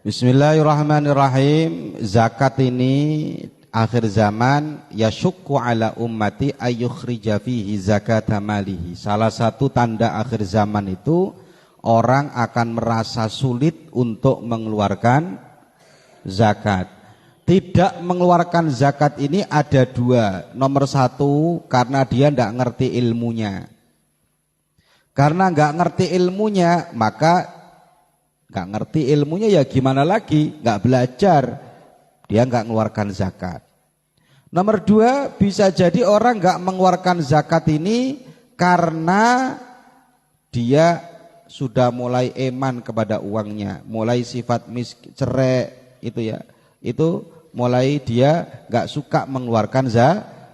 Bismillahirrahmanirrahim. Zakat ini akhir zaman yasyukku ala ummati ayyukhrija fihi zakata malihi. Salah satu tanda akhir zaman itu orang akan merasa sulit untuk mengeluarkan zakat. Tidak mengeluarkan zakat ini ada dua. Nomor satu, karena dia tidak ngerti ilmunya. Karena nggak ngerti ilmunya, maka nggak ngerti ilmunya ya gimana lagi, nggak belajar, dia nggak mengeluarkan zakat. Nomor dua, bisa jadi orang nggak mengeluarkan zakat ini karena dia sudah mulai eman kepada uangnya, mulai sifat cerai itu ya, itu mulai dia nggak suka mengeluarkan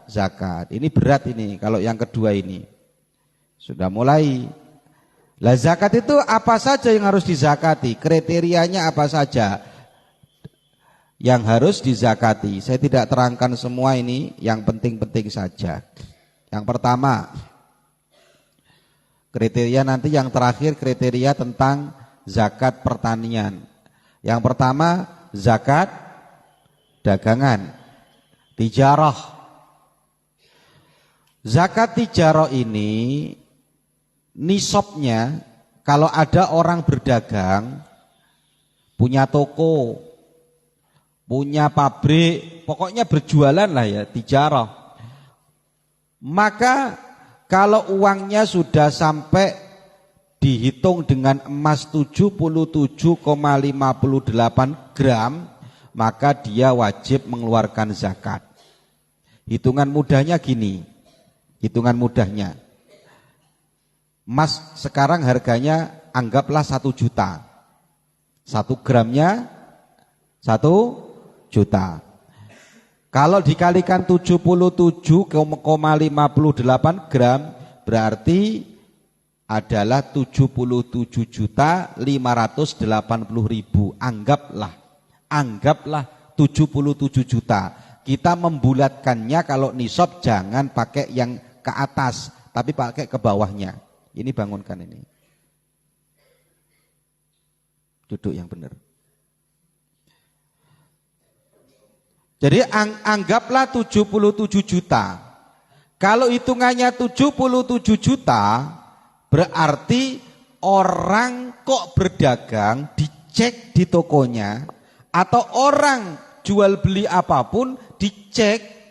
zakat. Ini berat ini kalau yang kedua ini sudah mulai. Lah zakat itu apa saja yang harus dizakati? Kriterianya apa saja yang harus dizakati? Saya tidak terangkan semua ini, yang penting-penting saja. Yang pertama, kriteria nanti yang terakhir kriteria tentang zakat pertanian. Yang pertama, zakat dagangan, tijarah. Zakat tijarah ini nisabnya, kalau ada orang berdagang, punya toko, punya pabrik, pokoknya berjualan lah ya, tijarah. Maka kalau uangnya sudah sampai dihitung dengan emas 77,58 gram, maka dia wajib mengeluarkan zakat. Hitungan mudahnya gini, hitungan mudahnya. Emas sekarang harganya anggaplah 1 juta. 1 gramnya 1 juta. Kalau dikalikan 77,58 gram berarti adalah 77.580.000. Anggaplah 77 juta. Kita membulatkannya kalau nisab jangan pakai yang ke atas, tapi pakai ke bawahnya. Ini bangunkan ini. Duduk yang benar. Jadi anggaplah 77 juta. Kalau hitungannya 77 juta, berarti orang kok berdagang dicek di tokonya, atau orang jual beli apapun dicek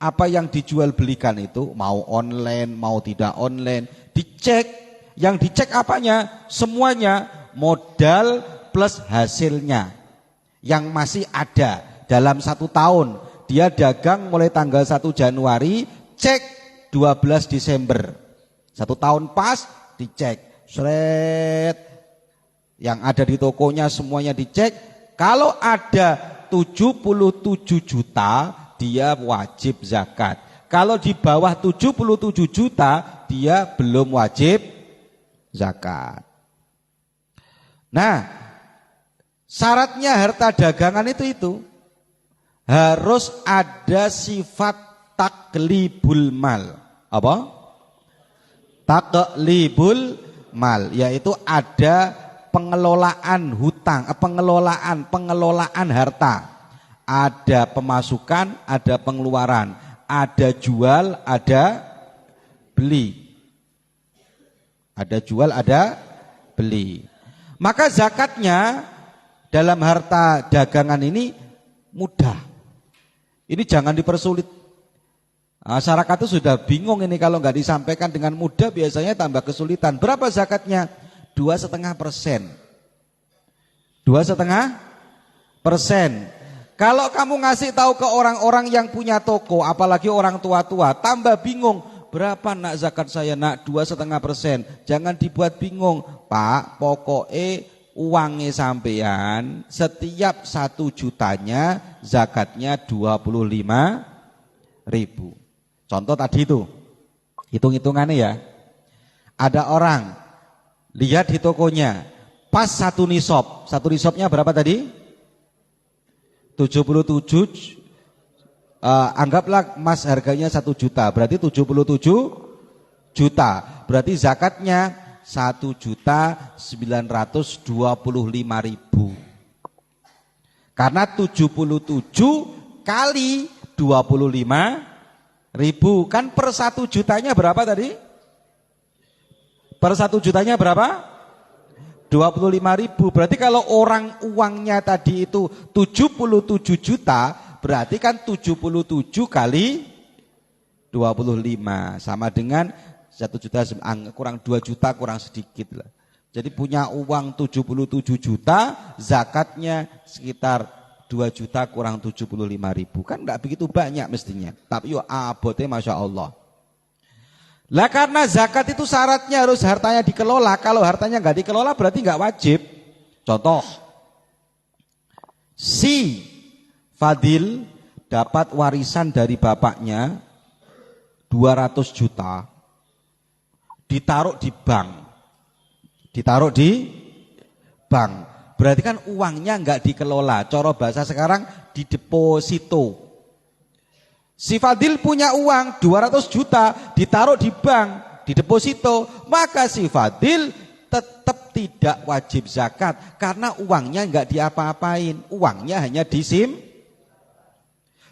apa yang dijual belikan itu, mau online, mau tidak online, dicek. Yang dicek apanya? Semuanya, modal plus hasilnya yang masih ada dalam 1 tahun. Dia dagang mulai tanggal 1 Januari, cek 12 Desember. 1 tahun pas, dicek. Seret. Yang ada di tokonya semuanya dicek. Kalau ada 77 juta, dia wajib zakat. Kalau di bawah 77 juta, dia belum wajib zakat. Nah, syaratnya harta dagangan itu harus ada sifat taklibul mal. Apa? Taklibul mal, yaitu ada pengelolaan hutang, pengelolaan harta. Ada pemasukan, ada pengeluaran, ada jual, ada beli. Ada jual, ada beli. Maka zakatnya dalam harta dagangan ini mudah. Ini jangan dipersulit. Masyarakat itu sudah bingung ini, kalau nggak disampaikan dengan mudah biasanya tambah kesulitan. Berapa zakatnya? 2,5%. 2,5%. Kalau kamu ngasih tahu ke orang-orang yang punya toko, apalagi orang tua-tua, tambah bingung. Berapa nak zakat saya nak? 2,5%. Jangan dibuat bingung. Pak, pokoknya uangnya sampean setiap 1 jutanya zakatnya 25.000. Contoh tadi itu, hitung-hitungannya ya. Ada orang lihat di tokonya, pas 1 nisab. 1 nisabnya berapa tadi? 77, anggaplah emas harganya 1 juta, berarti 77 juta. Berarti zakatnya 1.925.000. Karena 77 kali 25.000. Kan per 1 jutanya berapa tadi? Per 1 jutanya berapa? 25.000. Berarti kalau orang uangnya tadi itu 77 juta, berarti kan 77 kali 25 sama dengan 1 juta kurang 2 juta kurang sedikit lah. Jadi punya uang 77 juta, zakatnya sekitar 2 juta kurang 75.000. Kan enggak begitu banyak mestinya. Tapi yo abote Masya Allah. Lah karena zakat itu syaratnya harus hartanya dikelola. Kalau hartanya enggak dikelola berarti enggak wajib. Contoh, si Fadil dapat warisan dari bapaknya 200 juta, ditaruh di bank. Ditaruh di bank. Berarti kan uangnya enggak dikelola. Cara bahasa sekarang di deposito. Si Fadil punya uang 200 juta ditaruh di bank, di deposito, maka si Fadil tetap tidak wajib zakat karena uangnya enggak diapa-apain, uangnya hanya disim.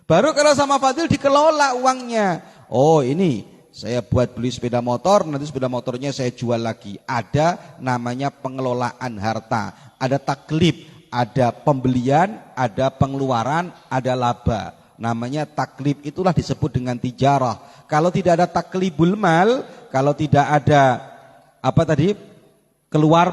Baru kalau sama Fadil dikelola uangnya. Oh ini saya buat beli sepeda motor, nanti sepeda motornya saya jual lagi. Ada namanya pengelolaan harta, ada taklib, ada pembelian, ada pengeluaran, ada laba. Namanya taklib, itulah disebut dengan tijarah. Kalau tidak ada taklibul mal, kalau tidak ada apa tadi? keluar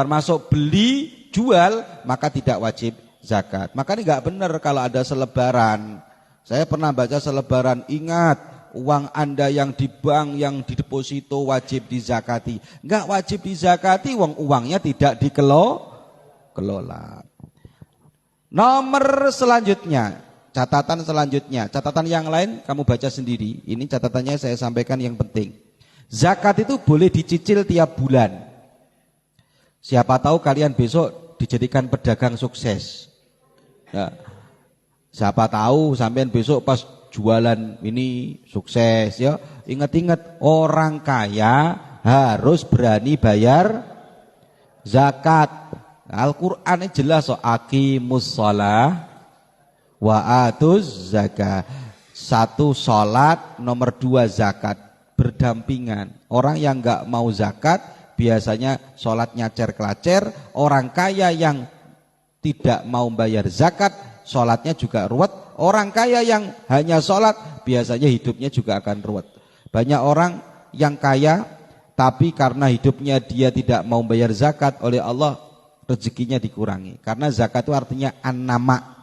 masuk, beli, jual, maka tidak wajib zakat. Maka ini enggak benar kalau ada selebaran. Saya pernah baca selebaran, ingat uang Anda yang di bank, yang di deposito wajib dizakati. Enggak wajib dizakati, uangnya tidak dikelola. Nomor selanjutnya, catatan selanjutnya, catatan yang lain kamu baca sendiri. Ini catatannya saya sampaikan yang penting. Zakat itu boleh dicicil tiap bulan. Siapa tahu kalian besok dijadikan pedagang sukses. Ya. Siapa tahu sampean besok pas jualan ini sukses ya. Ingat-ingat orang kaya harus berani bayar zakat. Al-Qur'an jelas aqimus shalah wa atuz zakat. 1 salat, nomor 2 zakat, berdampingan. Orang yang enggak mau zakat biasanya salatnya cer-kelacer, orang kaya yang tidak mau bayar zakat sholatnya juga ruwet. Orang kaya yang hanya sholat biasanya hidupnya juga akan ruwet. Banyak orang yang kaya tapi karena hidupnya dia tidak mau bayar zakat, oleh Allah rezekinya dikurangi. Karena zakat itu artinya an-nama.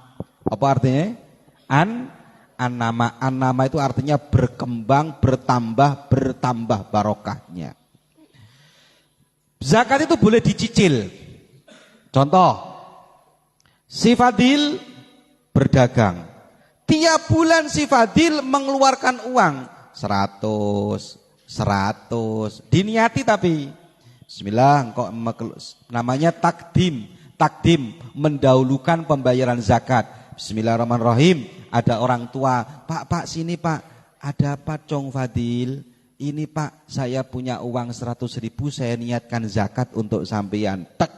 Apa artinya? An-nama. An-nama itu artinya berkembang, bertambah barokahnya. Zakat itu boleh dicicil. Contoh, si Fadil berdagang. Tiap bulan si Fadil mengeluarkan uang 100, diniati tapi bismillah, kok namanya takdim, mendahulukan pembayaran zakat. Bismillahirrahmanirrahim. Ada orang tua, Pak sini Pak, ada apa Cong Fadil? Ini Pak, saya punya uang 100.000, saya niatkan zakat untuk sampean. Tek.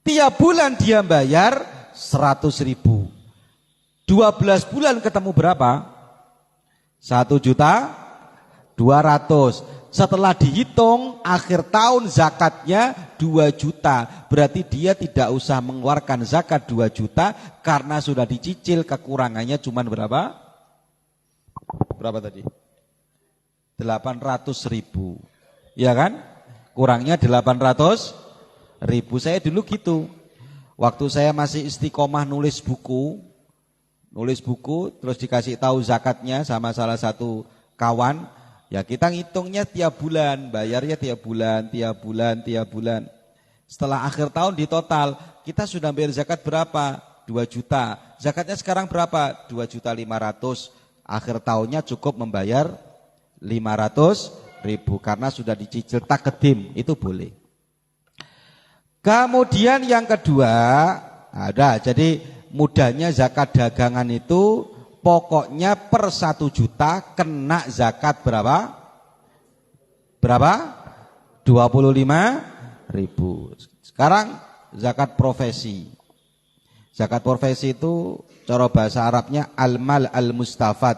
Tiap bulan dia bayar 100.000. 12 bulan ketemu berapa? 1.200.000. Setelah dihitung akhir tahun zakatnya 2 juta. Berarti dia tidak usah mengeluarkan zakat 2 juta karena sudah dicicil, kekurangannya cuma berapa? Berapa tadi? 800.000. Ya kan? Kurangnya 800.000. Saya dulu gitu. Waktu saya masih istiqomah nulis buku terus dikasih tahu zakatnya sama salah satu kawan, ya kita ngitungnya tiap bulan, bayarnya tiap bulan. Setelah akhir tahun di total, kita sudah bayar zakat berapa? 2 juta. Zakatnya sekarang berapa? 2.500.000. Akhir tahunnya cukup membayar 500.000 karena sudah dicicil takdim, itu boleh. Kemudian yang kedua, ada jadi mudahnya zakat dagangan itu pokoknya per 1 juta kena zakat berapa? 25.000. Sekarang zakat profesi. Zakat profesi itu cara bahasa Arabnya al-mal al-mustafad.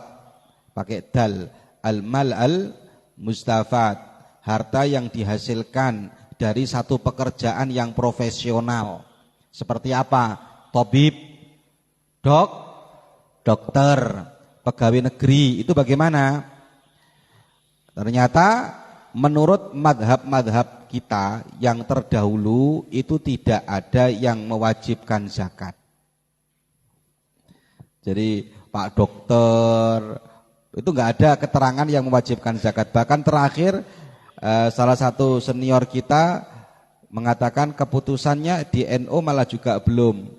Pakai dal. Al-mal al-mustafad. Harta yang dihasilkan dari satu pekerjaan yang profesional. Seperti apa? Tabib, dokter, pegawai negeri. Itu bagaimana? Ternyata menurut madhab-madhab kita yang terdahulu itu tidak ada yang mewajibkan zakat. Jadi Pak Dokter itu nggak ada keterangan yang mewajibkan zakat. Bahkan terakhir salah satu senior kita mengatakan keputusannya di NU malah juga belum.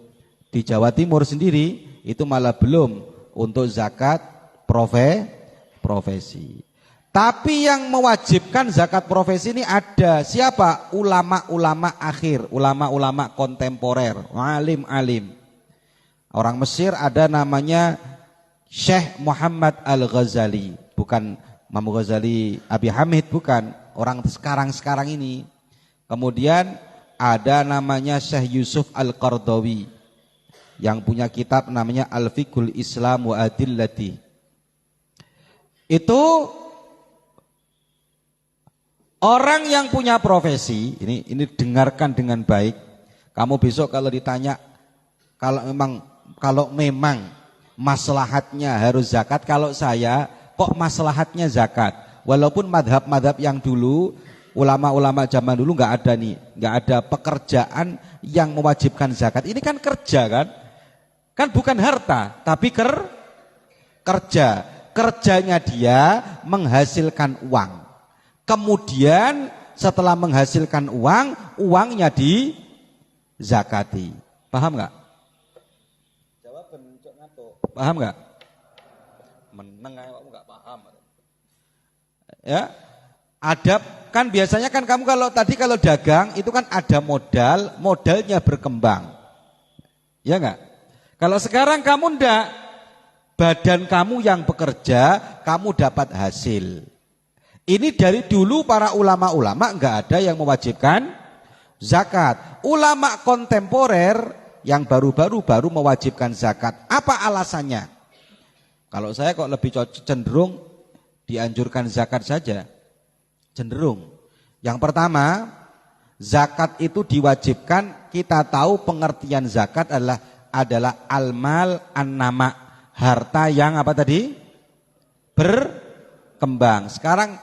Di Jawa Timur sendiri itu malah belum untuk zakat profesi. Tapi yang mewajibkan zakat profesi ini ada. Siapa? Ulama-ulama akhir, ulama-ulama kontemporer, alim-alim. Orang Mesir ada namanya Syekh Muhammad Al-Ghazali. Bukan Imam Ghazali Abi Hamid, bukan. Orang sekarang ini. Kemudian ada namanya Syekh Yusuf Al-Qardawi yang punya kitab namanya Al-Fiqhul Islam wa Adillati. Itu orang yang punya profesi, ini dengarkan dengan baik. Kamu besok kalau ditanya kalau memang maslahatnya harus zakat, kalau saya kok maslahatnya zakat. Walaupun madhab-madhab yang dulu, ulama-ulama zaman dulu nggak ada pekerjaan yang mewajibkan zakat. Ini kan kerja kan bukan harta, tapi kerja. Kerjanya dia menghasilkan uang. Kemudian setelah menghasilkan uang, uangnya dizakati. Paham nggak? Paham nggak? Meneng kamu nggak paham. Ya, ada kan biasanya kan kamu kalau dagang itu kan ada modalnya berkembang. Ya nggak? Kalau sekarang kamu ndak, badan kamu yang bekerja, kamu dapat hasil. Ini dari dulu para ulama-ulama nggak ada yang mewajibkan zakat. Ulama kontemporer yang baru mewajibkan zakat. Apa alasannya? Kalau saya kok lebih cenderung dianjurkan zakat saja. Cenderung. Yang pertama, zakat itu diwajibkan, kita tahu pengertian zakat adalah al-mal an-nama, harta yang apa tadi? Berkembang. Sekarang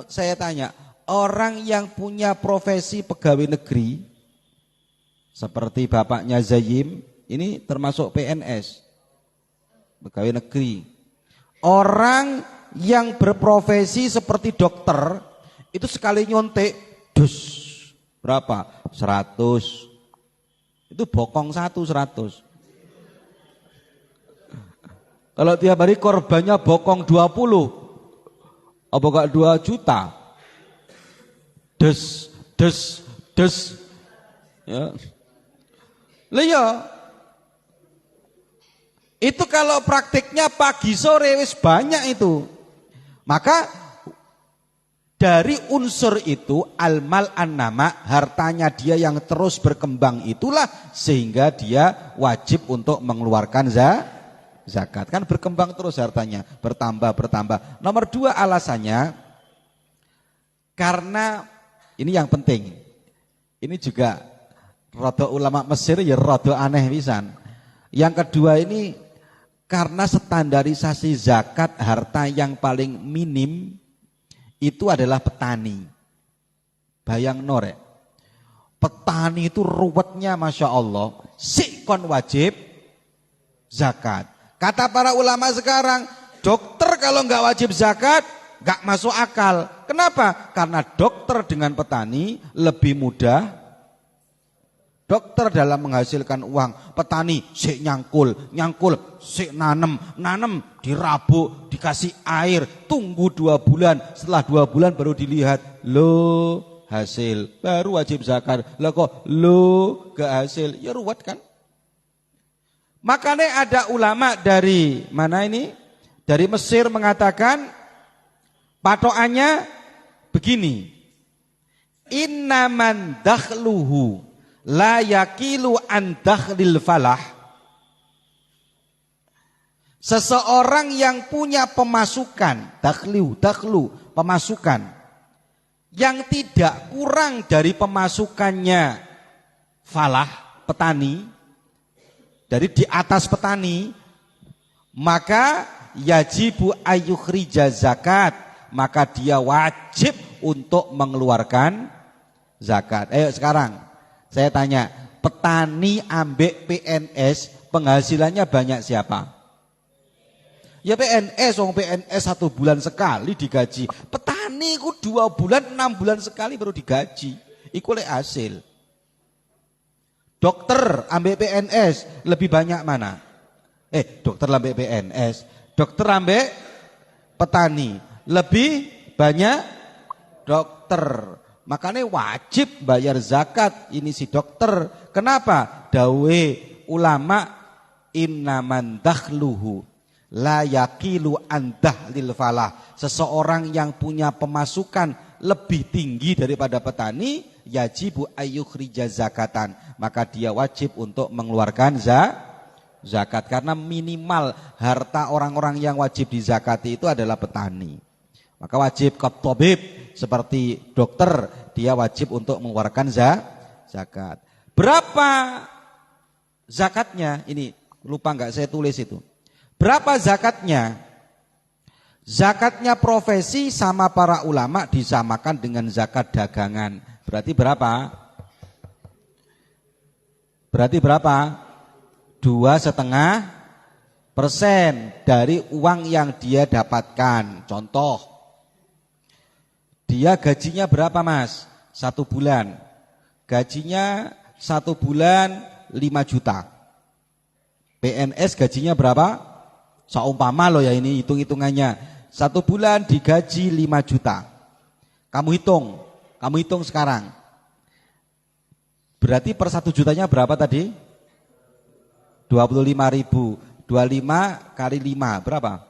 saya tanya, orang yang punya profesi pegawai negeri seperti bapaknya Zayyim, ini termasuk PNS, pegawai negeri. Orang yang berprofesi seperti dokter, itu sekali nyontek, berapa? 100. Itu bokong 100. Kalau tiap hari korbannya bokong 20, apa gak 2 juta? Des. Ya. Iya. Itu kalau praktiknya pagi sore wis banyak itu. Maka dari unsur itu al-mal an-nama, hartanya dia yang terus berkembang itulah sehingga dia wajib untuk mengeluarkan zakat. Kan berkembang terus hartanya, bertambah. Nomor 2 alasannya karena ini yang penting. Ini juga rada ulama Mesir ya rada aneh pisan. Yang kedua ini karena standarisasi zakat harta yang paling minim itu adalah petani. Bayang norek. Petani itu ruwetnya Masya Allah. Sikon wajib zakat. Kata para ulama sekarang, dokter kalau nggak wajib zakat nggak masuk akal. Kenapa? Karena dokter dengan petani lebih mudah. Dokter dalam menghasilkan uang, petani sik nyangkul, sik nanem, dirabuk, dikasih air, tunggu 2 bulan, setelah 2 bulan baru dilihat, lo hasil, baru wajib zakat, lah kok lo gak hasil, ya ruwet kan? Makanya ada ulama dari mana ini? Dari Mesir mengatakan patokannya begini, innaman dakhluhu la yakilu an dakhlil falah Seseorang yang punya pemasukan, dakhlu, pemasukan yang tidak kurang dari pemasukannya falah, petani, dari di atas petani, maka yajibu ayyukhrija zakat, maka dia wajib untuk mengeluarkan zakat. Ayo sekarang saya tanya, petani ambek PNS penghasilannya banyak siapa? Ya PNS, PNS 1 bulan sekali digaji. Petani ku 2 bulan, 6 bulan sekali baru digaji. Iku lek hasil. Dokter ambek PNS lebih banyak mana? Dokter ambek PNS, dokter ambek petani lebih banyak dokter. Makanya wajib bayar zakat ini si dokter. Kenapa? Dawe ulama innaman dakhluhu la yaqilu an dahlil falah. Seseorang yang punya pemasukan lebih tinggi daripada petani, yajibu ayyukhrija zakatan, maka dia wajib untuk mengeluarkan zakat, karena minimal harta orang-orang yang wajib dizakati itu adalah petani. Maka wajib tabib seperti dokter, dia wajib untuk mengeluarkan zakat. Berapa zakatnya? Ini lupa enggak saya tulis itu. Berapa zakatnya? Zakatnya profesi sama para ulama disamakan dengan zakat dagangan. Berarti berapa? Berarti berapa? 2,5% dari uang yang dia dapatkan. Contoh, dia gajinya berapa mas? 1 bulan. Gajinya 1 bulan 5 juta. PNS gajinya berapa? Seumpama loh ya, ini hitung-hitungannya. 1 bulan digaji 5 juta. Kamu hitung sekarang. Berarti per 1 jutanya berapa tadi? 25.000. 25 kali 5 berapa?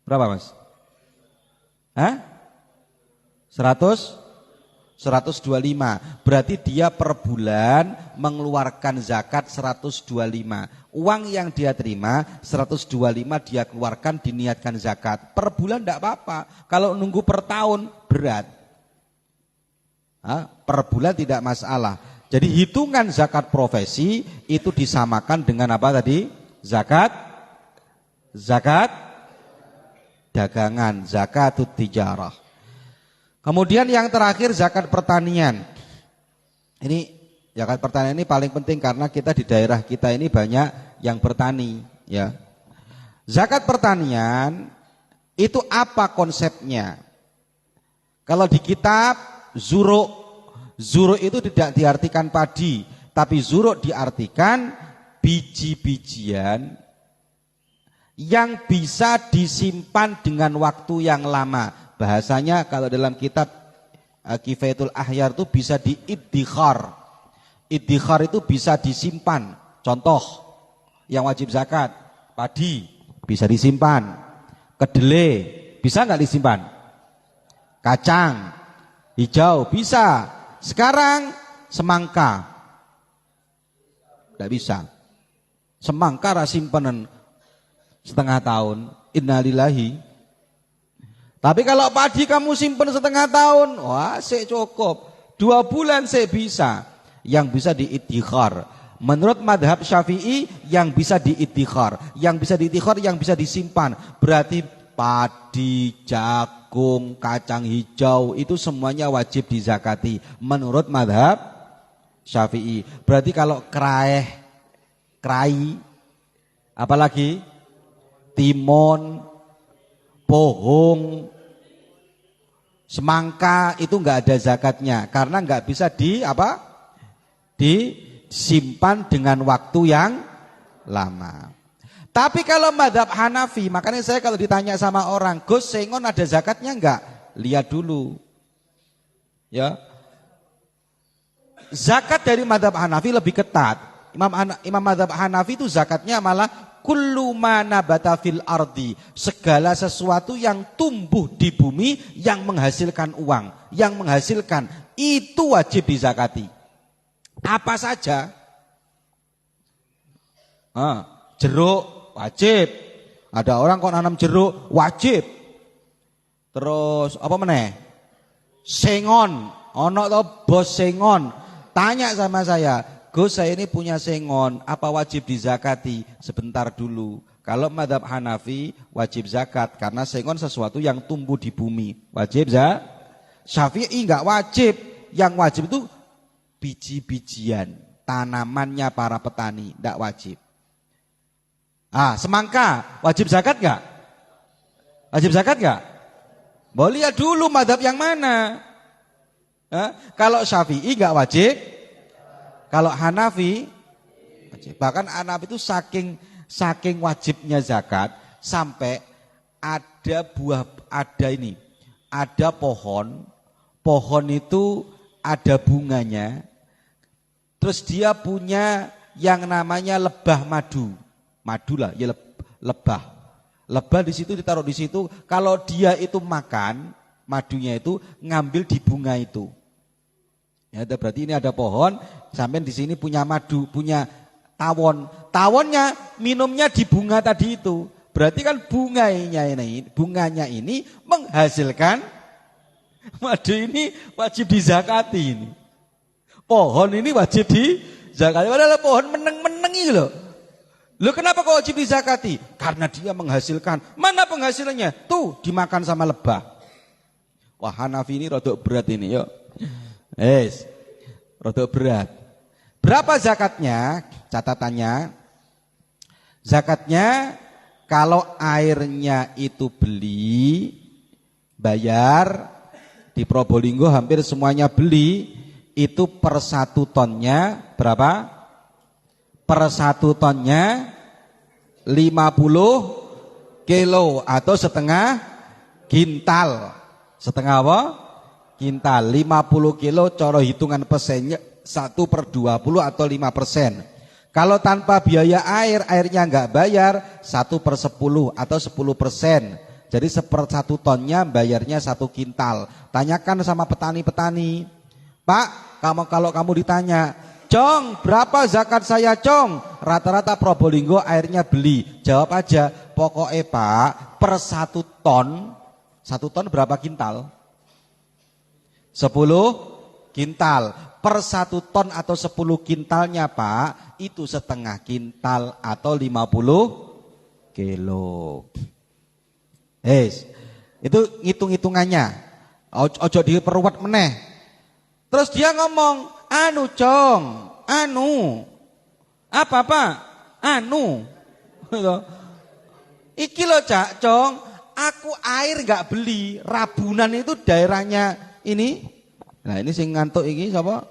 Berapa mas? 125. Berarti dia per bulan mengeluarkan zakat 125. Uang yang dia terima 125 dia keluarkan, diniatkan zakat. Per bulan tidak apa-apa. Kalau nunggu per tahun berat. Per bulan tidak masalah. Jadi hitungan zakat profesi itu disamakan dengan apa tadi? Zakat dagangan, zakatut tijarah. Kemudian yang terakhir zakat pertanian. Ini zakat pertanian ini paling penting karena kita di daerah kita ini banyak yang bertani, ya. Zakat pertanian itu apa konsepnya? Kalau di kitab zuruk itu tidak diartikan padi, tapi zuruk diartikan biji-bijian yang bisa disimpan dengan waktu yang lama. Bahasanya kalau dalam kitab Kifayatul Ahyar itu bisa diiddikhar. Iddikhar itu bisa disimpan. Contoh yang wajib zakat, padi bisa disimpan. Kedelai bisa nggak disimpan? Kacang hijau bisa. Sekarang semangka nggak bisa. Semangka simpenan setengah tahun. Innalillahi. Tapi kalau padi kamu simpen setengah tahun, wah saya cukup. 2 bulan saya bisa. Yang bisa diiddikhar. Menurut madhab Syafi'i yang bisa diiddikhar. Yang bisa diiddikhar, yang bisa disimpan. Berarti padi, jagung, kacang hijau itu semuanya wajib dizakati. Menurut madhab Syafi'i. Berarti kalau kerai, apalagi timun, pohong, semangka itu enggak ada zakatnya karena enggak bisa disimpan dengan waktu yang lama. Tapi kalau madhab Hanafi, makanya saya kalau ditanya sama orang, Gus sengon ada zakatnya enggak? Lihat dulu. Ya. Zakat dari madhab Hanafi lebih ketat. Imam madhab Hanafi itu zakatnya malah kullu ma nabata fil ardi, segala sesuatu yang tumbuh di bumi yang menghasilkan uang, yang menghasilkan itu wajib dizakati. Apa saja? Jeruk wajib. Ada orang kok nanam jeruk, wajib. Terus apa meneh? Sengon, ono to bos sengon. Tanya sama saya, Gus saya ini punya sengon, apa wajib dizakati? Sebentar dulu. Kalau mazhab Hanafi wajib zakat karena sengon sesuatu yang tumbuh di bumi. Wajib zakat. Syafi'i enggak wajib. Yang wajib itu biji-bijian, tanamannya para petani, enggak wajib. Semangka wajib zakat enggak? Wajib zakat enggak? Boleh lihat dulu mazhab yang mana. Kalau Syafi'i enggak wajib, kalau Hanafi wajib. Bahkan Hanafi itu saking wajibnya zakat sampai ada pohon itu ada bunganya, terus dia punya yang namanya lebah madu lah, ya lebah di situ ditaruh di situ. Kalau dia itu makan madunya itu ngambil di bunga itu. Ya, berarti ini ada pohon, sampai di sini punya madu, punya tawon. Tawonnya minumnya di bunga tadi itu. Berarti kan bunganya ini menghasilkan madu, ini wajib dizakati ini. Pohon ini wajib dizakati. Padahal pohon meneng-meneng itu loh. Loh kenapa kok wajib dizakati? Karena dia menghasilkan. Mana penghasilannya? Tuh dimakan sama lebah. Wah Hanafi ini rodok berat ini yuk. Rodok berat. Berapa zakatnya? Catatannya. Zakatnya kalau airnya itu beli, bayar, di Probolinggo hampir semuanya beli, itu per 1 tonnya berapa? Per 1 tonnya 50 kilo atau setengah kintal. Setengah apa? Kintal. 50 kilo coro hitungan persennya 1/20 atau 5%. Kalau tanpa biaya airnya enggak bayar 1/10 atau 10%. Jadi 1/1 tonnya bayarnya 1 kintal. Tanyakan sama petani-petani. Pak, kalau kamu ditanya, Cong, berapa zakat saya, Cong? Rata-rata Probolinggo airnya beli. Jawab aja, pokoknya Pak, per 1 ton berapa kintal? 10 kintal. Per 1 ton atau 10 kintalnya Pak, itu setengah kintal atau 50 kilo. Itu hitung-hitungannya. Ojo diperluat meneh. Terus dia ngomong, anu Cong, anu. Apa Pak? Anu. Iki lo Cak, Cong, aku air gak beli. Rabunan itu daerahnya ini. Nah ini sing ngantuk ini siapa?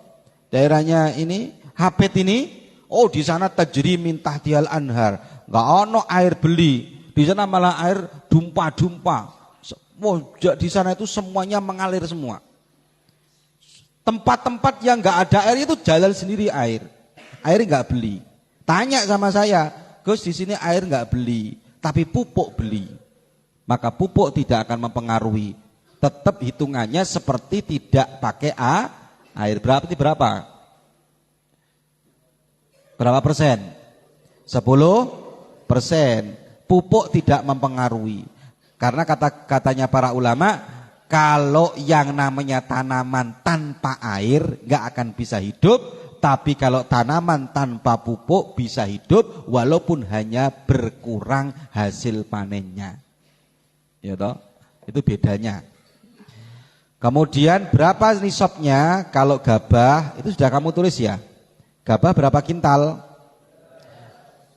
Daerahnya ini, Hapet ini. Oh di sana tajri min tahtihal anhar. Gak ono air beli. Di sana malah air dumpa-dumpa. Di sana itu semuanya mengalir semua. Tempat-tempat yang nggak ada air itu jalan sendiri air. Air nggak beli. Tanya sama saya, Gus di sini air nggak beli, tapi pupuk beli. Maka pupuk tidak akan mempengaruhi. Tetap hitungannya seperti tidak pakai air. Berapa? Berapa persen? 10%. Pupuk tidak mempengaruhi. Karena katanya para ulama, kalau yang namanya tanaman tanpa air nggak akan bisa hidup, tapi kalau tanaman tanpa pupuk bisa hidup walaupun hanya berkurang hasil panennya. Ya toh? Itu bedanya. Kemudian berapa nisabnya kalau gabah? Itu sudah kamu tulis ya. Gabah berapa kintal?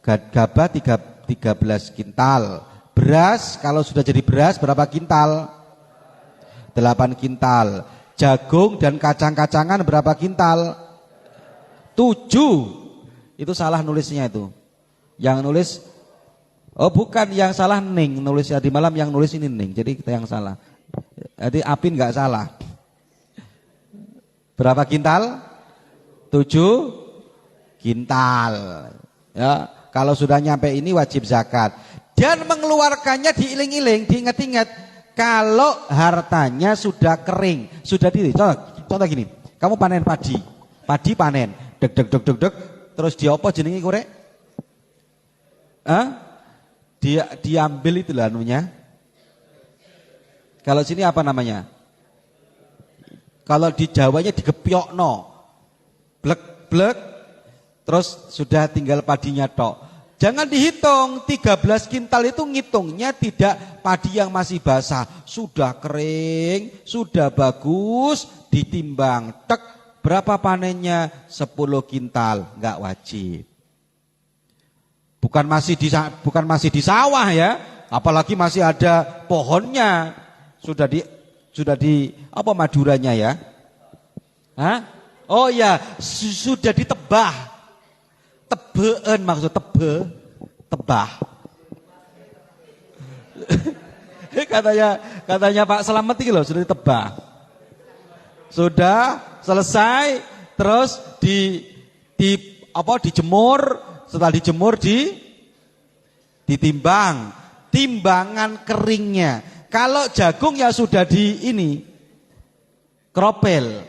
Gabah 13 kintal. Beras kalau sudah jadi beras berapa kintal? 8 kintal. Jagung dan kacang-kacangan berapa kintal? 7. Itu salah nulisnya itu. Yang nulis, oh bukan, yang salah Ning nulisnya di malam, yang nulis ini Ning. Jadi kita yang salah. Jadi Apin nggak salah. Berapa kintal? 7 kintal. Ya, kalau sudah nyampe ini wajib zakat. Dan mengeluarkannya diiling-iling, diingat-ingat. Kalau hartanya sudah kering, sudah contoh gini, kamu panen padi panen, deg, terus diopo jenengi korek? diambil itu lah anunya. Kalau sini apa namanya? Kalau di Jawanya digepiokno. Blek-blek terus sudah tinggal padinya tok. Jangan dihitung, 13 kintal itu ngitungnya tidak padi yang masih basah, sudah kering, sudah bagus, ditimbang, tek, berapa panennya? 10 kintal, enggak wajib. Bukan masih di sawah ya, apalagi masih ada pohonnya. Sudah di apa maduranya ya? Hah? Oh ya, sudah ditebah. Tebeen maksud tebah. katanya Pak Slamet ini loh sudah ditebah. Sudah selesai, terus dijemur, setelah dijemur ditimbang, timbangan keringnya. Kalau jagung ya sudah kropel.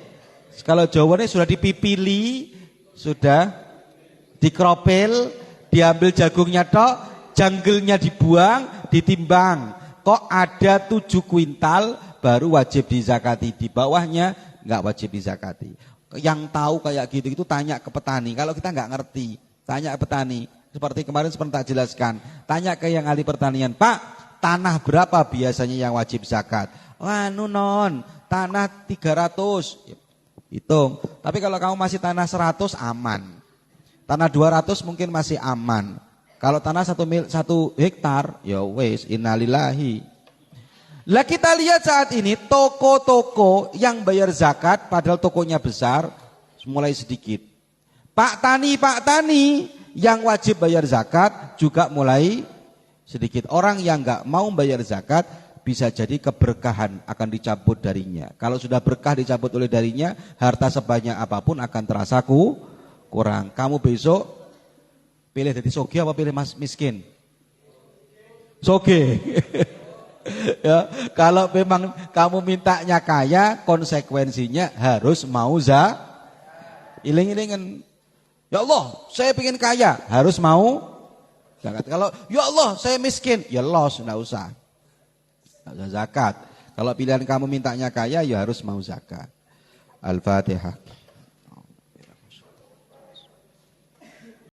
Kalau Jawanya sudah dipipili, sudah dikropel, diambil jagungnya tok, janggelnya dibuang, ditimbang. Kok ada 7 kuintal baru wajib dizakati, di bawahnya enggak wajib dizakati. Yang tahu kayak gitu itu tanya ke petani. Kalau kita enggak ngerti, tanya ke petani. Seperti kemarin seperti tak jelaskan, tanya ke yang ahli pertanian, Pak, tanah berapa biasanya yang wajib zakat? Wah, non, tanah 300. Hitung. Tapi kalau kamu masih tanah 100 aman. Tanah 200 mungkin masih aman. Kalau tanah 1 hektar, ya wes innalillahi. Lah kita lihat saat ini toko-toko yang bayar zakat padahal tokonya besar mulai sedikit. Pak Tani yang wajib bayar zakat juga mulai sedikit. Orang yang enggak mau bayar zakat bisa jadi keberkahan akan dicabut darinya. Kalau sudah berkah dicabut oleh darinya, harta sebanyak apapun akan terasa kurang. Kamu besok pilih jadi soge apa pilih miskin? Soge. Ya, kalau memang kamu mintanya kaya, konsekuensinya harus mau iling-ilingen. Ya Allah, saya pengen kaya, harus mau zakat. Kalau ya Allah, saya miskin, ya los, enggak usah zakat. Kalau pilihan kamu mintanya kaya, ya harus mau zakat. Al-Fatihah.